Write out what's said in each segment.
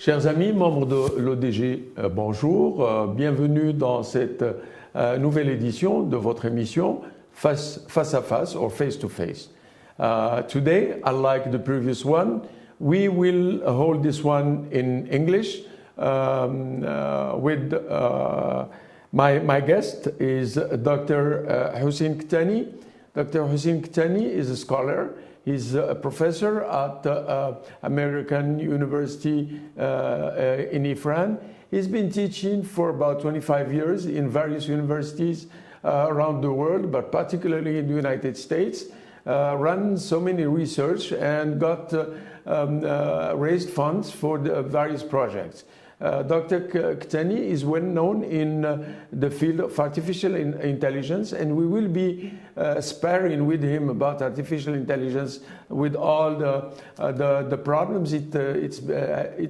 Chers amis, membres de l'ODG, bonjour. Bienvenue dans cette nouvelle édition de votre émission Face à Face or Face to Face. Today, unlike the previous one, we will hold this one in English with my guest is Dr. Houssain Kettani. Dr. Houssain Kettani is a scholar. He's a professor at American University in Ifrane. He's been teaching for about 25 years in various universities around the world, but particularly in the United States. Run so many research and got raised funds for the various projects. Dr. Kettani is well known in the field of artificial intelligence, and we will be sparring with him about artificial intelligence with all the problems it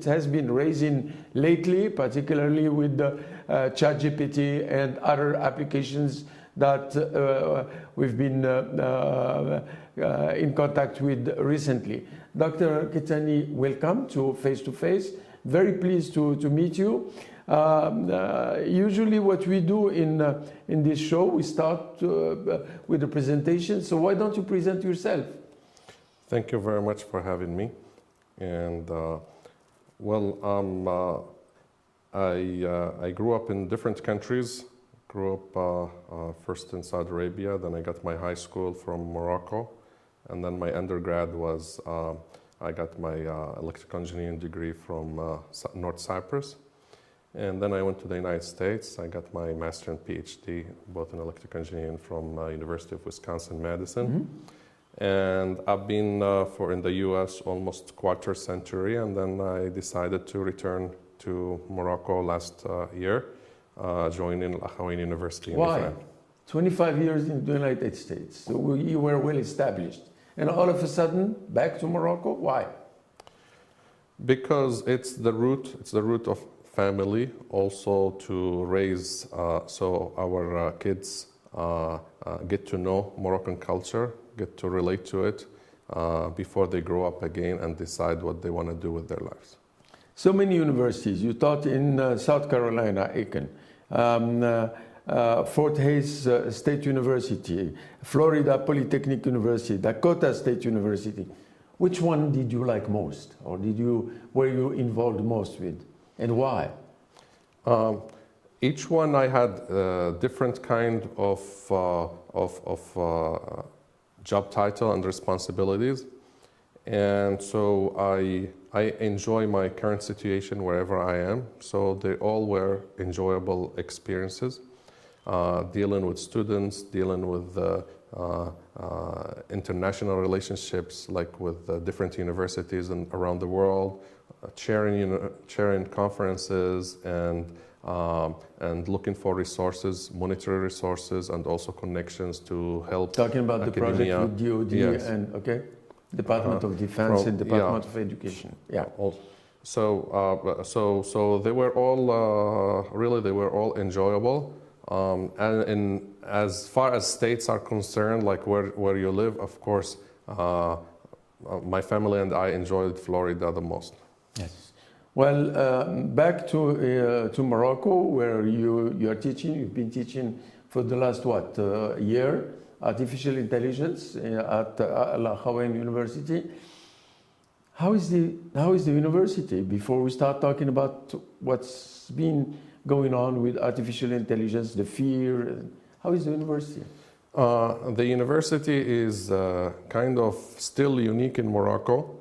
has been raising lately, particularly with the ChatGPT and other applications that we've been in contact with recently. Dr. Kettani, welcome to Face to Face. Very pleased to meet you. Usually what we do in this show, we start with a presentation. So why don't you present yourself? Thank you very much for having me. And I grew up in different countries. Grew up first in Saudi Arabia, then I got my high school from Morocco, and then my undergrad was I got my electrical engineering degree from North Cyprus. And then I went to the United States. I got my master and PhD, both in electrical engineering from University of Wisconsin, Madison. Mm-hmm. And I've been in the US almost quarter century, and then I decided to return to Morocco last year, joining Al-Akhawayn University in Ifrane. 25 years in the United States, so you were well established. And all of a sudden, back to Morocco? Why? Because it's the root of family, also to raise so our kids get to know Moroccan culture, get to relate to it before they grow up again and decide what they want to do with their lives. So many universities. You taught in South Carolina, Aiken. Fort Hays State University, Florida Polytechnic University, Dakota State University. Which one did you like most, or were you involved most with, and why? Each one I had different kind of job title and responsibilities, and so I enjoy my current situation wherever I am. So they all were enjoyable experiences. Dealing with students, dealing with international relationships, like with different universities around the world, chairing conferences, and looking for resources, monetary resources, and also connections to help. Talking about academia. The project with DoD, yes. and Department of Defense and Department of Education. Yeah. So they were all really they were all enjoyable. And as far as states are concerned, like where you live, of course, my family and I enjoyed Florida the most. Yes. Well, back to Morocco, where you are teaching. You've been teaching for the last year, artificial intelligence at Al-Akhawayn University. How is the university? Before we start talking about what's been going on with artificial intelligence, the fear, how is the university? The university is kind of still unique in Morocco.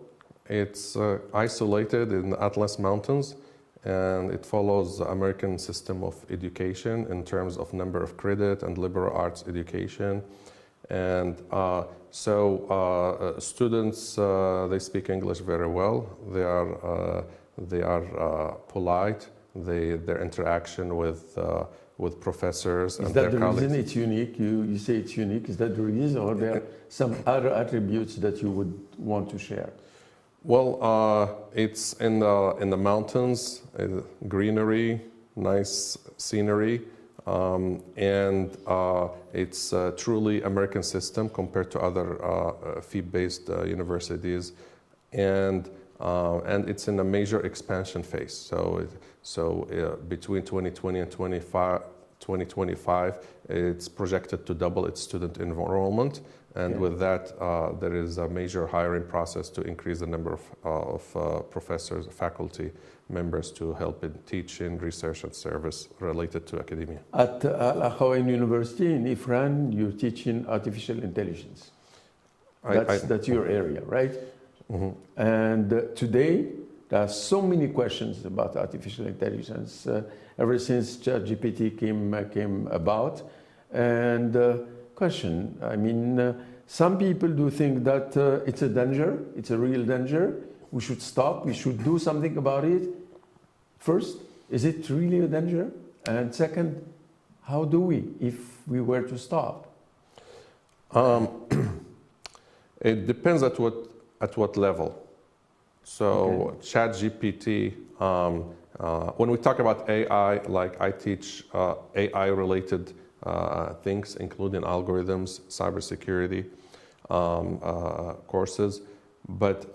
It's isolated in the Atlas Mountains, and it follows the American system of education in terms of number of credit and liberal arts education. And so students, they speak English very well. They are polite. Their interaction with professors and their colleagues. Is that the reason it's unique? You say it's unique. Is that the reason, or there are some other attributes that you would want to share? Well, it's in the mountains, greenery, nice scenery, and it's a truly American system compared to other fee-based universities. And and it's in a major expansion phase. So between 2020 and 2025, it's projected to double its student enrollment. And with that, there is a major hiring process to increase the number of professors, faculty members to help in teaching, research, and service related to academia. At Al-Akhawayn University in Ifrane, you're teaching artificial intelligence. That's your area, right? Mm-hmm. And today, there are so many questions about artificial intelligence ever since ChatGPT came about. And question, I mean, some people do think that it's a danger, it's a real danger. We should stop, we should do something about it. First, is it really a danger? And second, how do we, if we were to stop? It depends at what level. So ChatGPT, when we talk about AI, like I teach AI-related things, including algorithms, cybersecurity courses, but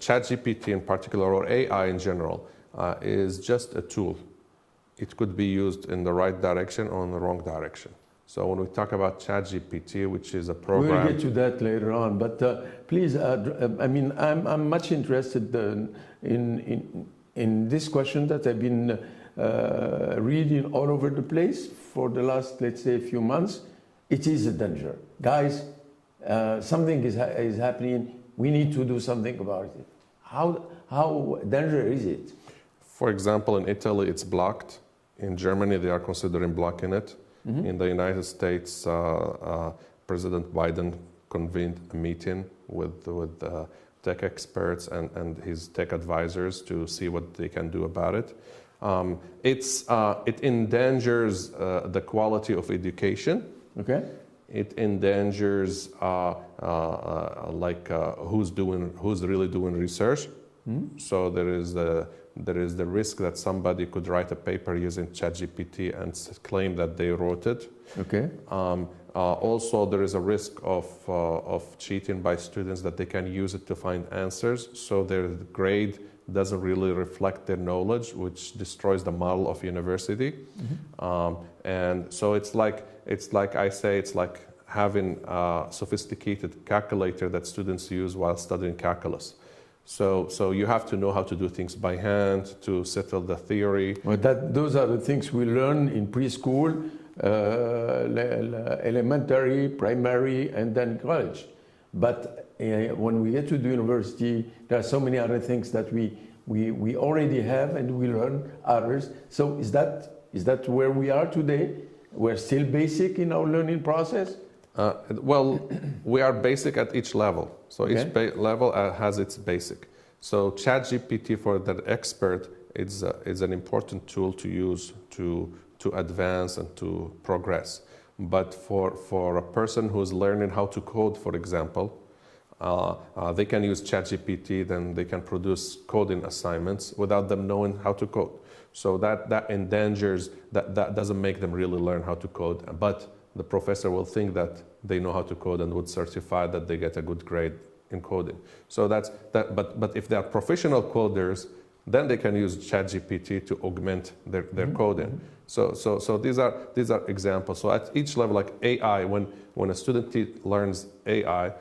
ChatGPT in particular, or AI in general, is just a tool. It could be used in the right direction or in the wrong direction. So when we talk about ChatGPT, which is a program... We'll get to that later on, but please, I mean, I'm much interested in this question that I've been reading all over the place for the last, let's say, few months. It is a danger. Guys, something is happening. We need to do something about it. How dangerous is it? For example, in Italy, it's blocked. In Germany, they are considering blocking it. Mm-hmm. In the United States, President Biden convened a meeting with tech experts and his tech advisors to see what they can do about it. It endangers the quality of education. Okay. It endangers who's really doing research. Mm-hmm. So there is the risk that somebody could write a paper using ChatGPT and claim that they wrote it. Okay. Also, there is a risk of cheating by students, that they can use it to find answers, so their grade doesn't really reflect their knowledge, which destroys the model of university. Mm-hmm. And so it's like I say, it's like having a sophisticated calculator that students use while studying calculus. So you have to know how to do things by hand to settle the theory. Well, those are the things we learn in preschool, elementary, primary, and then college. But when we get to the university, there are so many other things that we already have, and we learn others. So is that where we are today? We're still basic in our learning process? Well, we are basic at each level. So each level has its basic. So ChatGPT, for that expert, is an important tool to use to advance and to progress. But for a person who's learning how to code, for example, they can use ChatGPT, then they can produce coding assignments without them knowing how to code. So that endangers, that doesn't make them really learn how to code. But the professor will think that they know how to code and would certify that they get a good grade in coding. So that's that. But if they are professional coders, then they can use ChatGPT to augment their mm-hmm. coding. So these are examples. So at each level, like AI, when a student learns AI,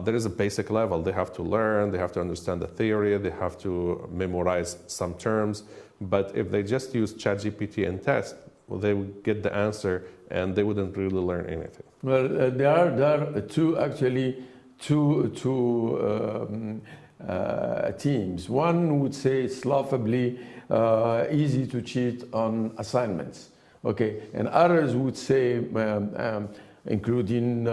there is a basic level. They have to learn, they have to understand the theory, they have to memorize some terms. But if they just use ChatGPT and test, well, they would get the answer and they wouldn't really learn anything. Well, there are two teams. One would say it's laughably easy to cheat on assignments. Okay, and others would say, including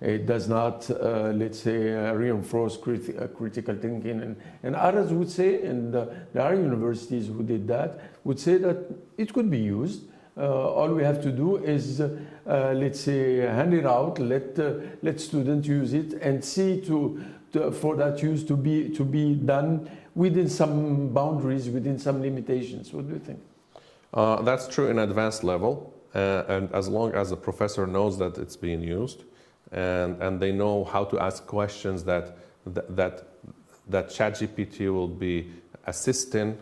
it does not, let's say, reinforce critical thinking, and others would say, and there are universities who did that, would say that it could be used. All we have to do is, let's say, hand it out, let students use it, and see for that use to be done within some boundaries, within some limitations. What do you think? That's true in advanced level, and as long as the professor knows that it's being used, and they know how to ask questions that that ChatGPT will be assisting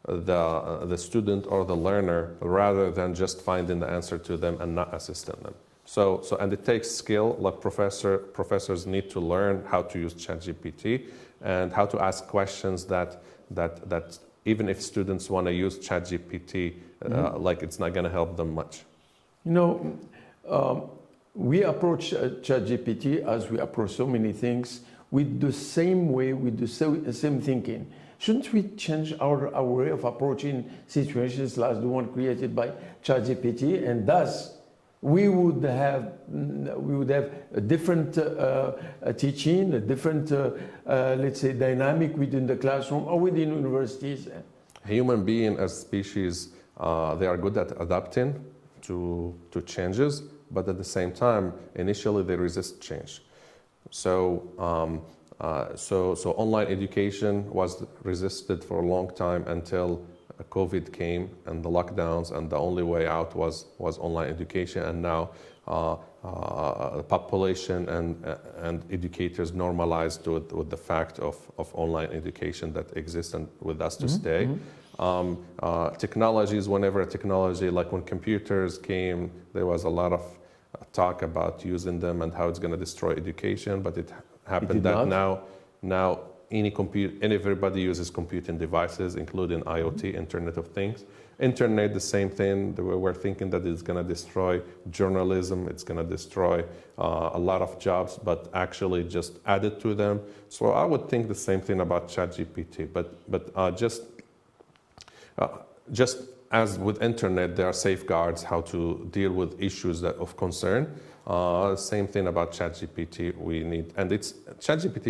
the student or the learner rather than just finding the answer to them and not assisting them. And it takes skill, like professors need to learn how to use ChatGPT and how to ask questions that even if students want to use ChatGPT, like it's not going to help them much. You know, we approach ChatGPT as we approach so many things with the same way, with the same thinking. Shouldn't we change our way of approaching situations like the one created by ChatGPT, and thus we would have a different teaching, a different, let's say, dynamic within the classroom or within universities? Human beings as species, they are good at adapting to changes, but at the same time, initially they resist change. So online education was resisted for a long time until COVID came and the lockdowns, and the only way out was online education. And now the population and educators normalized with the fact of online education that exists and with us to stay. Technologies, whenever a technology, like when computers came, there was a lot of talk about using them and how it's going to destroy education, but it happened that now everybody uses computing devices, including IoT, Internet of Things. Internet, the same thing. We're thinking that it's going to destroy journalism, it's going to destroy a lot of jobs, but actually just added to them. So I would think the same thing about ChatGPT, but just as with internet, there are safeguards how to deal with issues that of concern. Same thing about ChatGPT. We need, and ChatGPT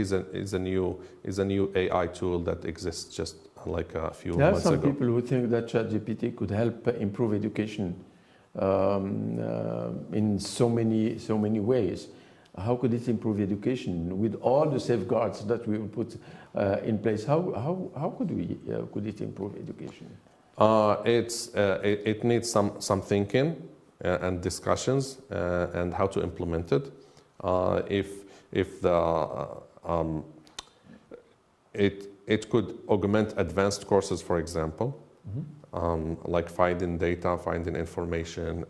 is a new AI tool that exists just like a few months ago. There are some people who think that ChatGPT could help improve education in so many ways. How could it improve education with all the safeguards that we will put in place? How could it improve education? It needs some thinking and discussions and how to implement it. It could augment advanced courses, for example, like finding data, finding information,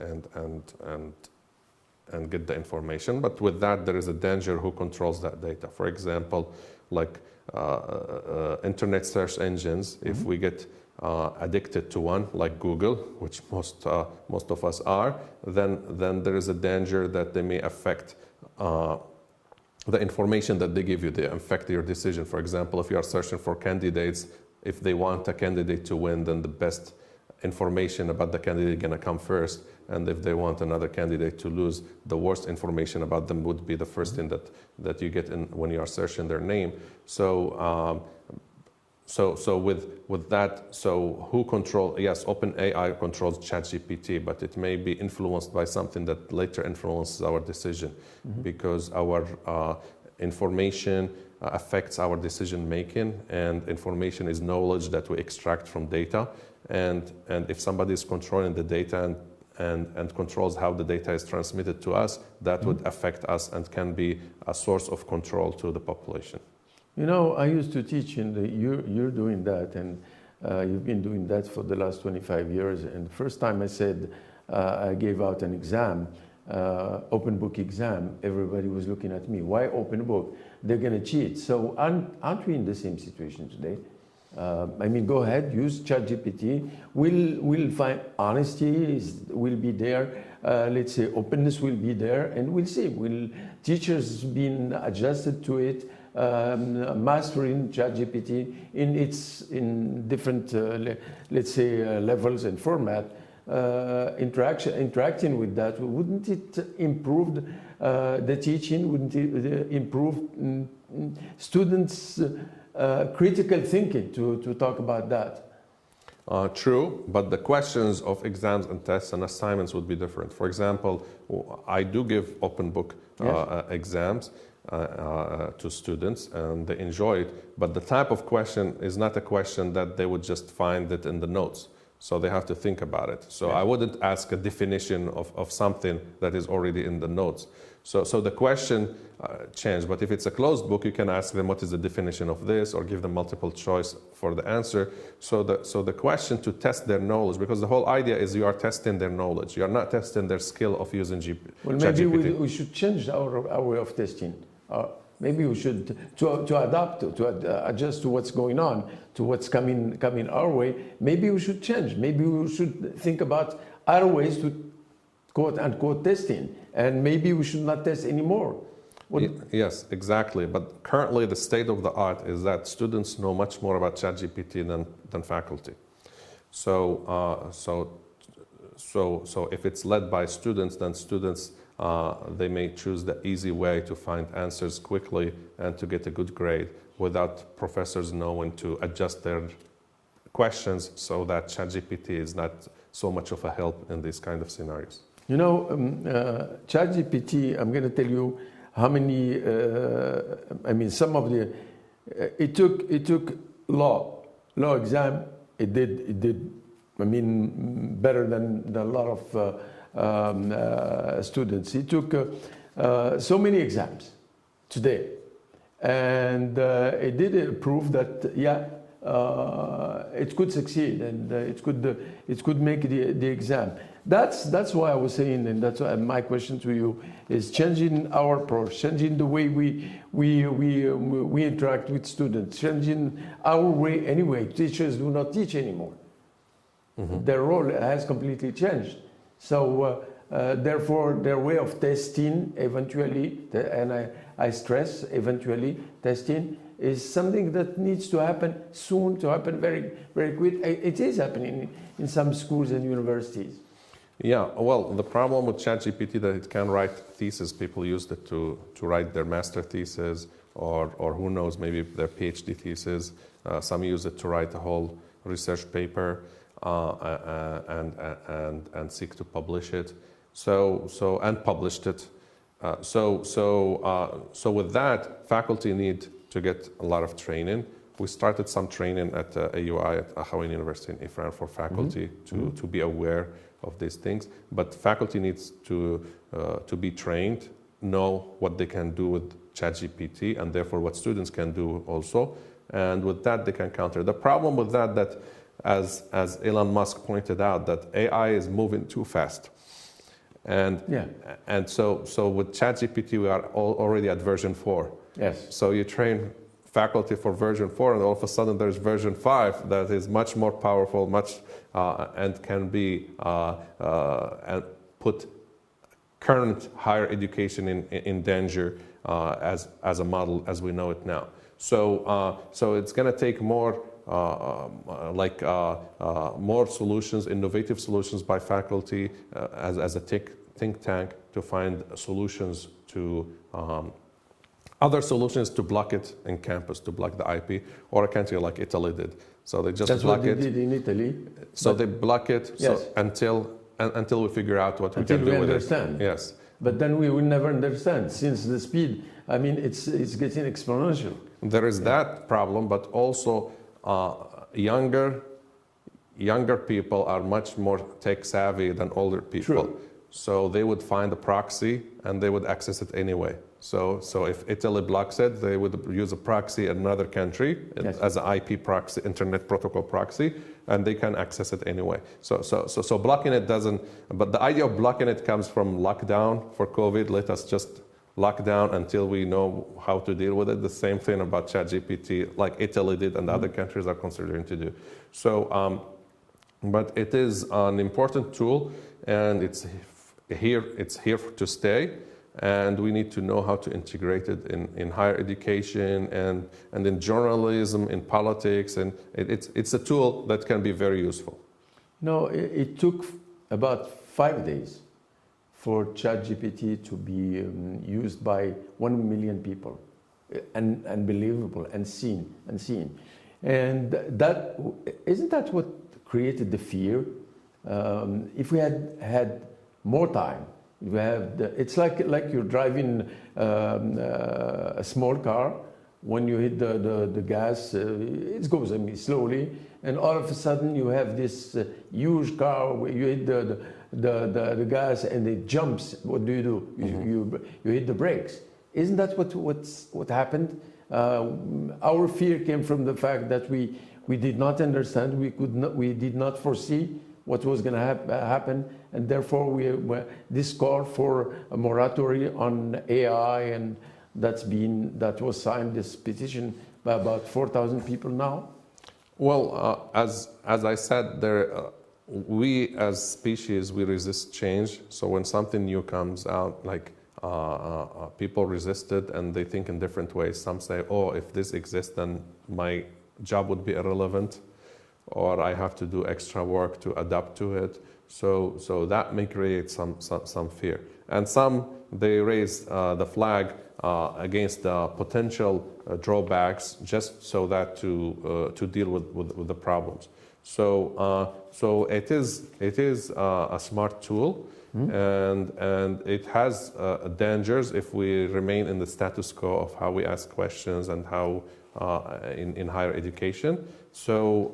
and get the information. But with that, there is a danger who controls that data. For example, like internet search engines, if we get addicted to one, like Google, which most of us are, then there is a danger that they may affect the information that they give you. They affect your decision. For example, if you are searching for candidates, if they want a candidate to win, then the best information about the candidate is going to come first. And if they want another candidate to lose, the worst information about them would be the first thing that you get in when you are searching their name. So with that, so who control? Yes, OpenAI controls ChatGPT, but it may be influenced by something that later influences our decision, because our information affects our decision making, and information is knowledge that we extract from data. And if somebody is controlling the data and controls how the data is transmitted to us, that would affect us and can be a source of control to the population. You know, I used to teach you're doing that, and you've been doing that for the last 25 years. And the first time I said, I gave out an exam, open book exam, everybody was looking at me. Why open book? They're going to cheat. So aren't we in the same situation today? I mean, go ahead, use ChatGPT. We'll find honesty will be there. Let's say openness will be there, and we'll see. Will teachers being adjusted to it? Mastering ChatGPT in different, let's say, levels and format, interacting with that, wouldn't it improve the teaching? Wouldn't it improve students' critical thinking to talk about that? True, but the questions of exams and tests and assignments would be different. For example, I do give open book exams to students, and they enjoy it, but the type of question is not a question that they would just find it in the notes. So they have to think about it. So I wouldn't ask a definition of something that is already in the notes. So the question changed. But if it's a closed book, you can ask them what is the definition of this, or give them multiple choice for the answer. So the question to test their knowledge, because the whole idea is you are testing their knowledge. You are not testing their skill of using Well, maybe we should change our way of testing. Maybe we should to adapt to adjust to what's going on, to what's coming our way. Maybe we should change. Maybe we should think about other ways to quote unquote testing, and maybe we should not test anymore. Yes, exactly. But currently, the state of the art is that students know much more about ChatGPT than faculty. So if it's led by students, then students they may choose the easy way to find answers quickly and to get a good grade without professors knowing to adjust their questions so that ChatGPT is not so much of a help in these kind of scenarios. You know, ChatGPT, I'm going to tell you how many, some of the, it took law exam, it did, better than a lot of students. It took so many exams today, and it did prove that, it could succeed, and it could make the exam. That's why I was saying, and that's why my question to you is changing our approach, changing the way we interact with students, changing our way anyway. Teachers do not teach anymore. Mm-hmm. Their role has completely changed. So therefore, their way of testing eventually, and I stress eventually, testing is something that needs to happen soon, to happen very, very quick. It is happening in some schools and universities. Yeah, well, the problem with ChatGPT that it can write thesis. People used it to write their master thesis, or who knows, maybe their PhD thesis. Some use it to write a whole research paper and seek to publish it. And published it. So with that, faculty need to get a lot of training. We started some training at AUI, at Al-Akhawayn University in Ifrane, for faculty to be aware of these things. But faculty needs to be trained, know what they can do with ChatGPT, and therefore what students can do also. And with that, they can counter. The problem with that as Elon Musk pointed out, that AI is moving too fast. And so with ChatGPT, we are already at version 4. Yes. So you train faculty for version 4, and all of a sudden there's version 5 that is much more powerful, and can be and put current higher education in danger as a model as we know it now. So it's going to take more more solutions, innovative solutions by faculty as a think tank to find solutions to other solutions to block it in campus, to block the IP, or a country like Italy did. So they just block it. That's what they did in Italy. So they block it until we figure out what we can do with it. Until we understand. Yes. But then we will never understand, since the speed, it's getting exponential. There is that problem, but also younger people are much more tech savvy than older people. True. So they would find a proxy and they would access it anyway. So if Italy blocks it, they would use a proxy in another country as an IP proxy, internet protocol proxy, and they can access it anyway. So blocking it doesn't. But the idea of blocking it comes from lockdown for COVID. Let us just lock down until we know how to deal with it. The same thing about ChatGPT, like Italy did and other countries are considering to do. So, but it is an important tool, and it's here to stay. And we need to know how to integrate it in higher education and in journalism, in politics, and it's a tool that can be very useful. No, it took about 5 days for ChatGPT to be used by 1 million people, and unbelievable, and seen. And that isn't that what created the fear? If we had more time. It's like you're driving a small car when you hit the gas, it goes, I mean, slowly, and all of a sudden you have this huge car where you hit the gas and it jumps. What do? You hit the brakes. Isn't that what happened? Our fear came from the fact that we did not understand, we did not foresee what was going to happen, and therefore this call for a moratorium on AI, and that was signed, this petition, by about 4,000 people now. Well, as I said, we as species, we resist change. So when something new comes out, like people resist it and they think in different ways. Some say, oh, if this exists, then my job would be irrelevant, or I have to do extra work to adapt to it. So that may create some fear. And some, they raise the flag against the potential drawbacks, just so that to deal with the problems. So it is a smart tool, and it has dangers if we remain in the status quo of how we ask questions and how in higher education. So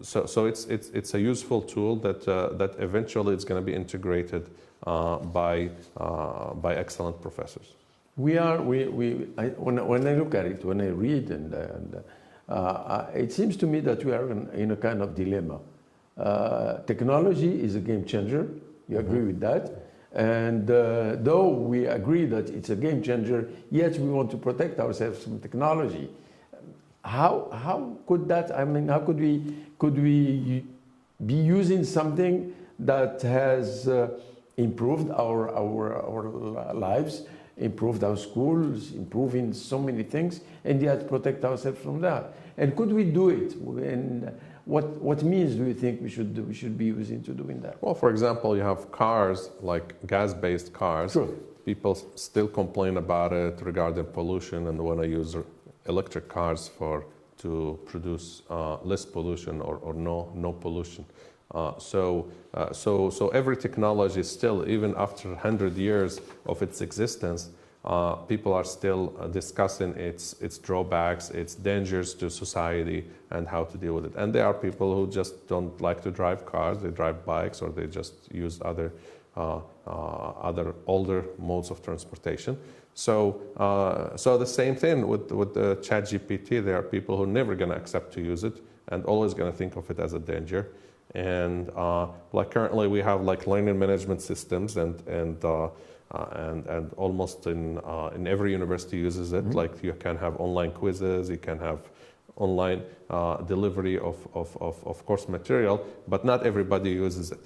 it's a useful tool that eventually it's going to be integrated by excellent professors. When I look at it, when I read, and it seems to me that we are in a kind of dilemma. Technology is a game changer. You agree with that? And though we agree that it's a game changer, yet we want to protect ourselves from technology. How could that? I mean, how could we be using something that has improved our lives, improved our schools, improving so many things, and yet protect ourselves from that? And could we do it? And what means do you think we should be using to doing that? Well, for example, you have cars, like gas-based cars. Sure. People still complain about it regarding pollution and want to use electric cars to produce less pollution or no pollution. So every technology still, even after 100 years of its existence, people are still discussing its drawbacks, its dangers to society, and how to deal with it. And there are people who just don't like to drive cars; they drive bikes, or they just use other older modes of transportation. So the same thing with the ChatGPT. There are people who are never going to accept to use it and always going to think of it as a danger. And like currently we have like learning management systems, and almost in every university uses it. Like you can have online quizzes, you can have online delivery of course material, but not everybody uses it.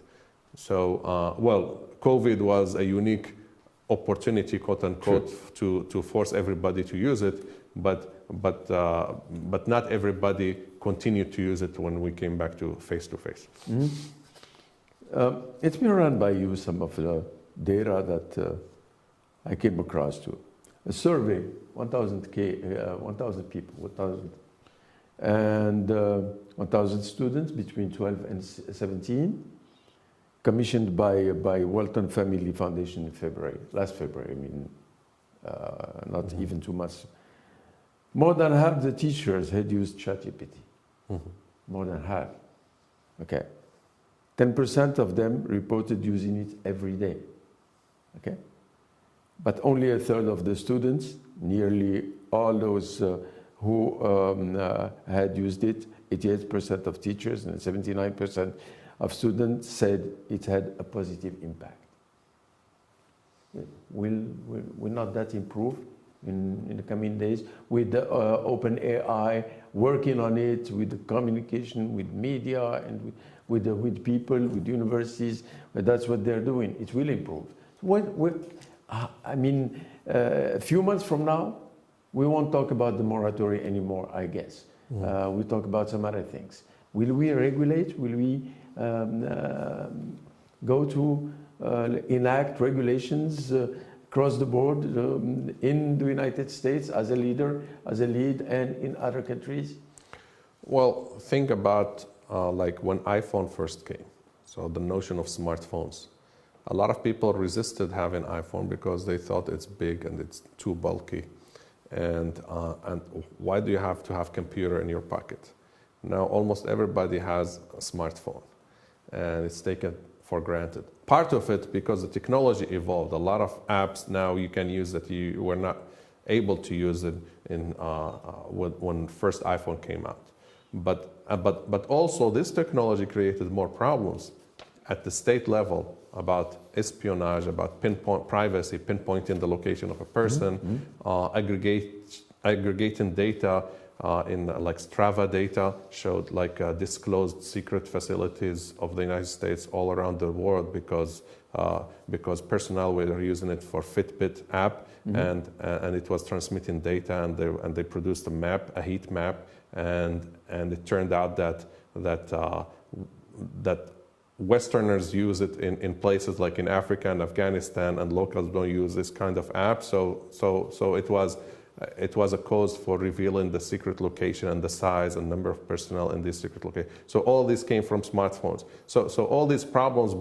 So COVID was a unique opportunity, quote unquote, to force everybody to use it, but not everybody continued to use it when we came back to face-to-face. It's been run by you some of the data that I came across to. A survey, 1,000 people, and 1,000 students between 12 and 17, commissioned by Walton Family Foundation in last February, I mean, not even 2 months. More than half the teachers had used ChatGPT. More than half. Okay. 10% of them reported using it every day. Okay. But only a third of the students, nearly all those who had used it, 88% of teachers and 79% of students said it had a positive impact. Will not that improve in the coming days with the open AI, working on it, with the communication with media and with people, with universities? But that's what they're doing. It will improve. I mean, a few months from now, we won't talk about the moratorium anymore, I guess. We'll talk about some other things. Will we regulate? Will we go to enact regulations across the board in the United States as a lead, and in other countries? Well, think about like when iPhone first came. So the notion of smartphones. A lot of people resisted having iPhone because they thought it's big and it's too bulky. And why do you have to have computer in your pocket? Now almost everybody has a smartphone, and it's taken for granted. Part of it because the technology evolved. A lot of apps now you can use that you were not able to use it when first iPhone came out. But also this technology created more problems at the state level about espionage, about privacy, pinpointing the location of a person, aggregating data in like Strava data showed like disclosed secret facilities of the United States all around the world because personnel were using it for Fitbit app and it was transmitting data and they produced a map, a heat map, and it turned out that Westerners use it in places like in Africa and Afghanistan, and locals don't use this kind of app. So it was a cause for revealing the secret location and the size and number of personnel in this secret location. So all this came from smartphones. So all these problems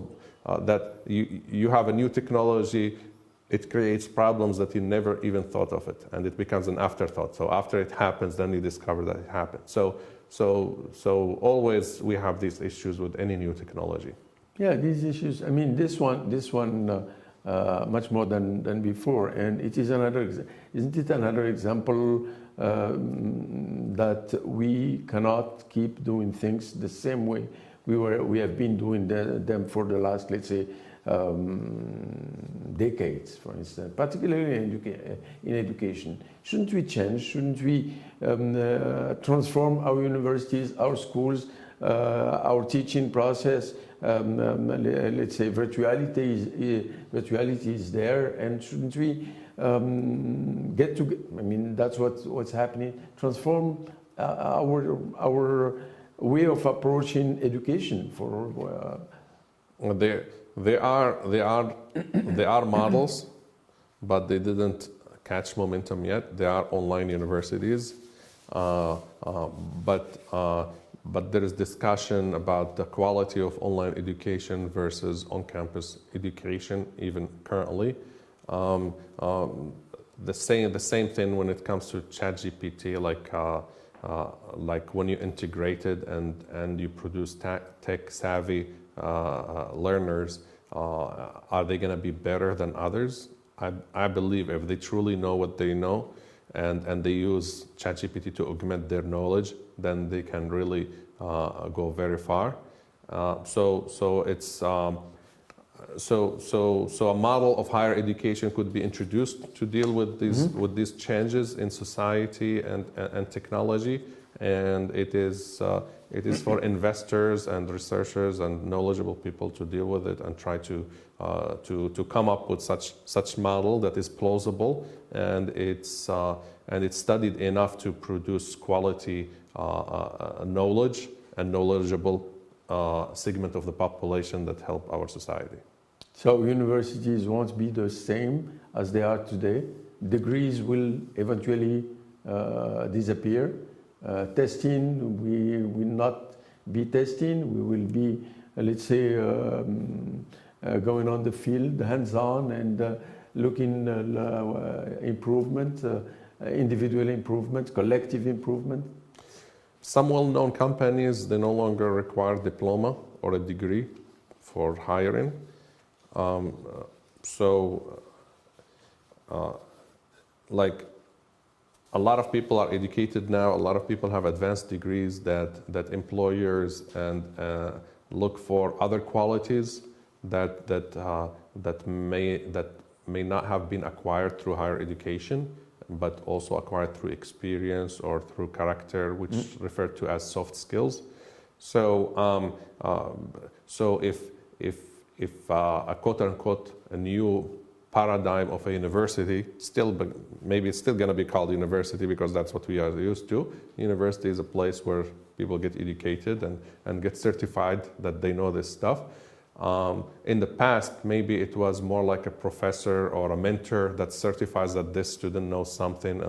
that you have a new technology, it creates problems that you never even thought of it, and it becomes an afterthought. So after it happens, then you discover that it happened. So always we have these issues with any new technology. Yeah, these issues. I mean, this one much more than before, and it is isn't it another example that we cannot keep doing things the same way we have been doing them for the last, let's say, decades, for instance, particularly in education. Shouldn't we change? Shouldn't we transform our universities, our schools, our teaching process? Let's say virtuality is there, and shouldn't we get to? I mean, that's what's happening. Transform our way of approaching education for. There are models, but they didn't catch momentum yet. There are online universities, but there is discussion about the quality of online education versus on-campus education, even currently. The same thing when it comes to ChatGPT, like when you integrate it and you produce tech-savvy learners, are they going to be better than others? I believe if they truly know what they know and they use ChatGPT to augment their knowledge, then they can really go very far. So a model of higher education could be introduced to deal with these changes in society and technology, and it is for investors and researchers and knowledgeable people to deal with it and try to come up with such model that is plausible and it's studied enough to produce quality knowledge and knowledgeable segment of the population that help our society. So universities won't be the same as they are today. Degrees will eventually disappear. Testing, we will not be testing. We will be, let's say, going on the field, hands-on, and looking improvement, individual improvement, collective improvement. Some well-known companies, they no longer require diploma or a degree for hiring. Like a lot of people are educated now. A lot of people have advanced degrees that employers and look for other qualities that may not have been acquired through higher education, but also acquired through experience or through character, which is referred to as soft skills. So if a quote unquote a new paradigm of a university, maybe it's still going to be called university because that's what we are used to. University is a place where people get educated and get certified that they know this stuff. In the past, maybe it was more like a professor or a mentor that certifies that this student knows something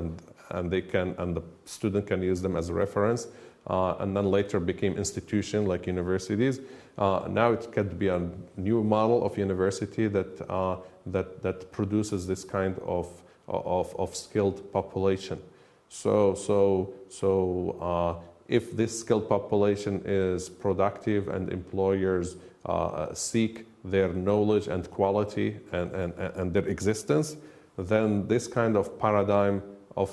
and the student can use them as a reference. And then later became institution like universities. Now it could be a new model of university that produces this kind of of skilled population. If this skilled population is productive and employers seek their knowledge and quality and their existence, then this kind of paradigm of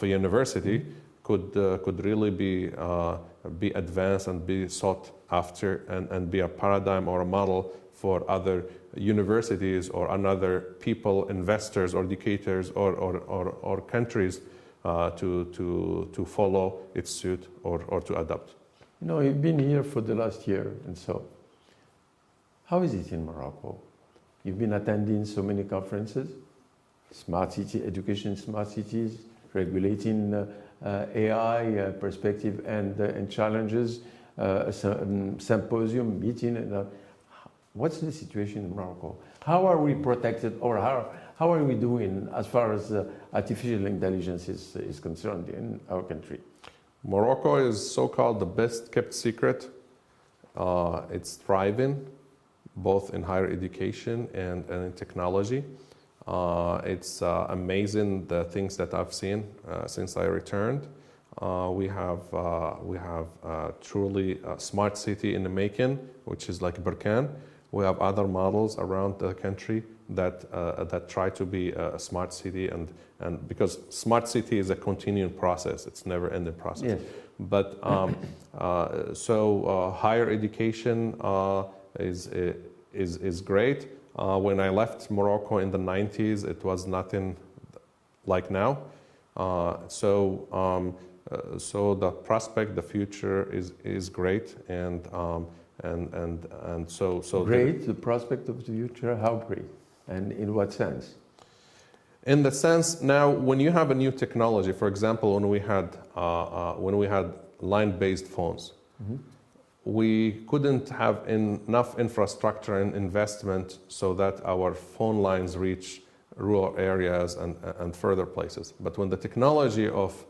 a university could really be advanced and be sought after and be a paradigm or a model for other universities or another people, investors or educators or countries to follow its suit or to adopt. You know, you've been here for the last year, and so how is it in Morocco? You've been attending so many conferences, smart city education, smart cities, regulating AI perspective and challenges, symposium, meeting. What's the situation in Morocco? How are we protected, or how are we doing as far as artificial intelligence is concerned in our country? Morocco is so-called the best kept secret. It's thriving, both in higher education and in technology. It's amazing the things that I've seen since I returned. We have truly a smart city in Aiken, which is like Berkane. We have other models around the country that try to be a smart city, and because smart city is a continuing process, it's never ending process. Yes. But higher education is great. When I left Morocco in the 90s, it was nothing like now. So the prospect, the future is great, and so great. The prospect of the future, how great, and in what sense? In the sense now, when you have a new technology, for example, when we had line-based phones. Mm-hmm. We couldn't have enough infrastructure and investment so that our phone lines reach rural areas and further places. But when the technology of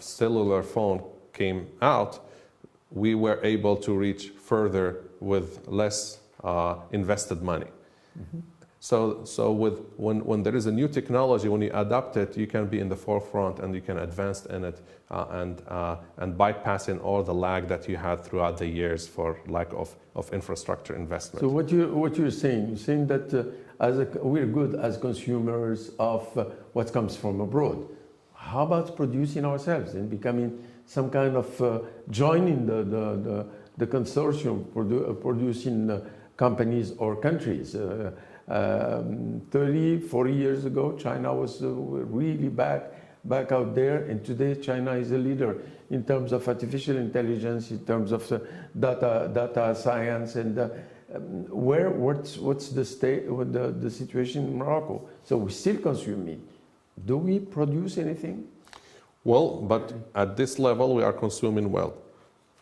cellular phone came out, we were able to reach further with less invested money. Mm-hmm. So when there is a new technology, when you adopt it, you can be in the forefront and you can advance in it and bypassing all the lag that you had throughout the years for lack of infrastructure investment. So what you're saying that we're good as consumers of what comes from abroad. How about producing ourselves and becoming some kind of joining the consortium producing companies or countries? 30, 40 years ago, China was really back out there, and today China is a leader in terms of artificial intelligence, in terms of data science, and what's the state, the situation in Morocco? So we still consume meat. Do we produce anything? Well, but at this level, we are consuming well.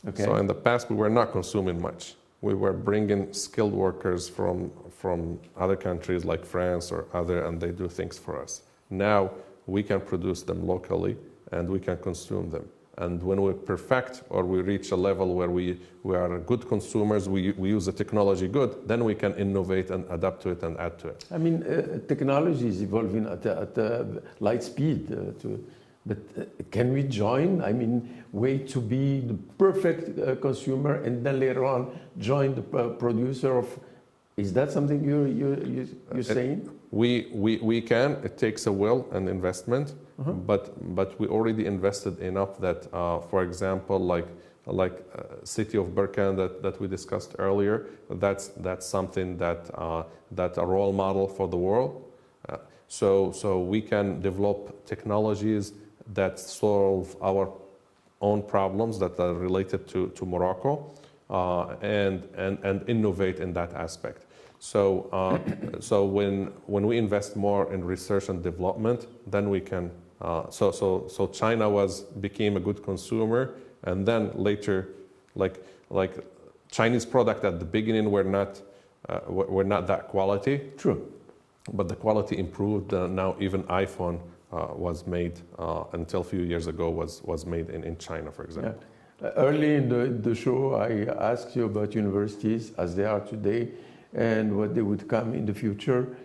Okay. So in the past, we were not consuming much. We were bringing skilled workers from other countries like France or other, and they do things for us. Now we can produce them locally and we can consume them. And when we perfect or we reach a level where we are good consumers, we use the technology good, then we can innovate and adapt to it and add to it. I mean, technology is evolving at light speed. But can we join? I mean, wait to be the perfect consumer and then later on join the producer of. Is that something you're saying? We can. It takes a will and investment, but we already invested enough that, for example, like city of Berkane that we discussed earlier, that's something that a role model for the world. So we can develop technologies that solve our own problems that are related to Morocco, and innovate in that aspect. So when we invest more in research and development, then we can. So China became a good consumer, and then later, like Chinese product at the beginning were not that quality. True, but the quality improved. Now even iPhone was made until a few years ago was made in China, for example. Yeah. Early in the show, I asked you about universities as they are today and what they would come in the future.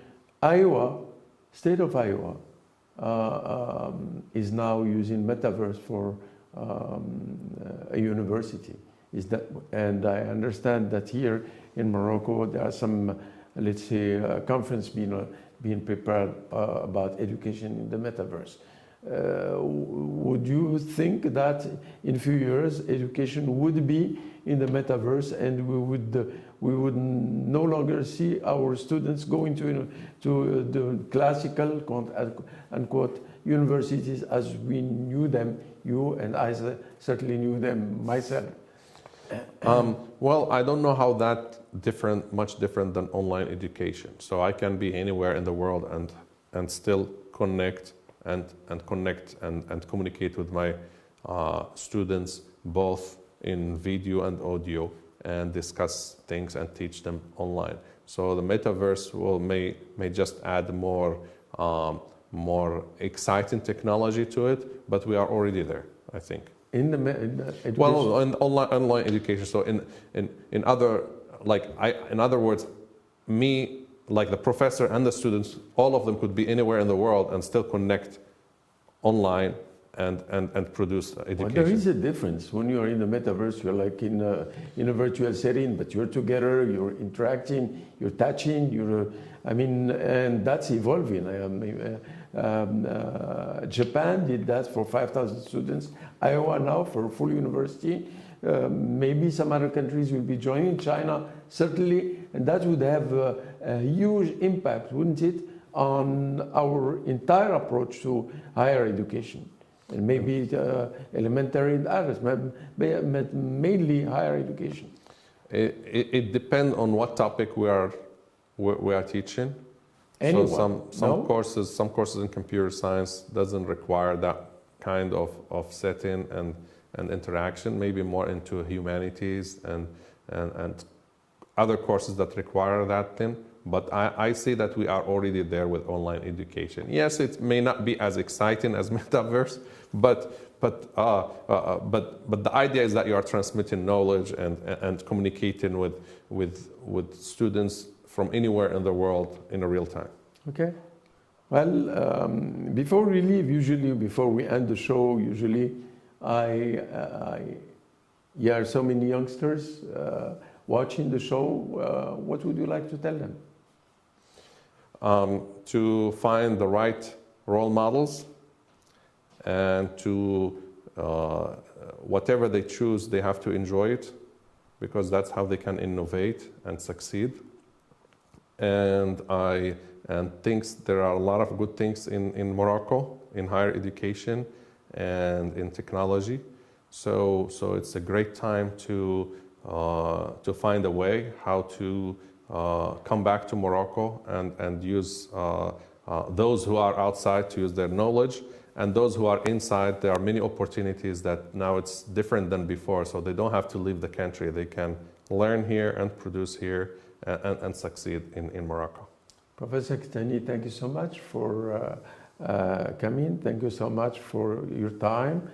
Iowa state of Iowa is now using metaverse for a university. And I understand that here in Morocco there are some, let's say, conference being prepared about education in the metaverse. Would you think that in a few years education would be in the metaverse and we would no longer see our students going to the classical, quote unquote, universities as we knew them, you and I certainly knew them myself? Well, I don't know how much different than online education. So I can be anywhere in the world and still connect and communicate with my students both in video and audio and discuss things and teach them online. So the metaverse may just add more exciting technology to it, but we are already there, I think. In the education? Well, in online education. So in other words, me, like the professor and the students, all of them could be anywhere in the world and still connect online and produce education. Well, there is a difference. When you are in the metaverse, you're like in a virtual setting, but you're together, you're interacting, you're touching, and that's evolving. Japan did that for 5,000 students. Iowa now for a full university. Maybe some other countries will be joining. China certainly, and that would have a huge impact, wouldn't it, on our entire approach to higher education, and maybe elementary and others, but mainly higher education. It depends on what topic we are teaching. Anyone. So some courses in computer science doesn't require that kind of setting and interaction, maybe more into humanities and other courses that require that thing. But I see that we are already there with online education. Yes, it may not be as exciting as metaverse, but the idea is that you are transmitting knowledge and communicating with students from anywhere in the world in a real time. Okay. Well, before we leave, before we end the show, usually I hear so many youngsters watching the show. What would you like to tell them? To find the right role models and to whatever they choose, they have to enjoy it, because that's how they can innovate and succeed. And there are a lot of good things in Morocco, in higher education and in technology. So it's a great time to find a way how to come back to Morocco and use those who are outside to use their knowledge, and those who are inside, there are many opportunities that now it's different than before, so they don't have to leave the country. They can learn here and produce here and succeed in Morocco. Professor Kettani, thank you so much for coming. Thank you so much for your time.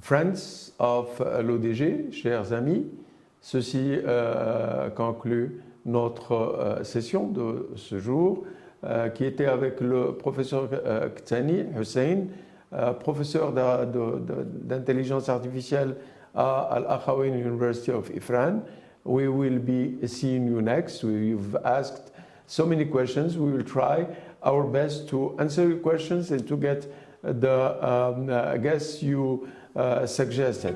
Friends of l'ODG, chers amis, ceci conclut notre session de ce jour qui était avec le professeur Kettani, Houssain, professeur d'intelligence artificielle à Al-Akhawayn University of Ifrane. We will be seeing you next. You've asked so many questions. We will try our best to answer your questions and to get the guests you suggested.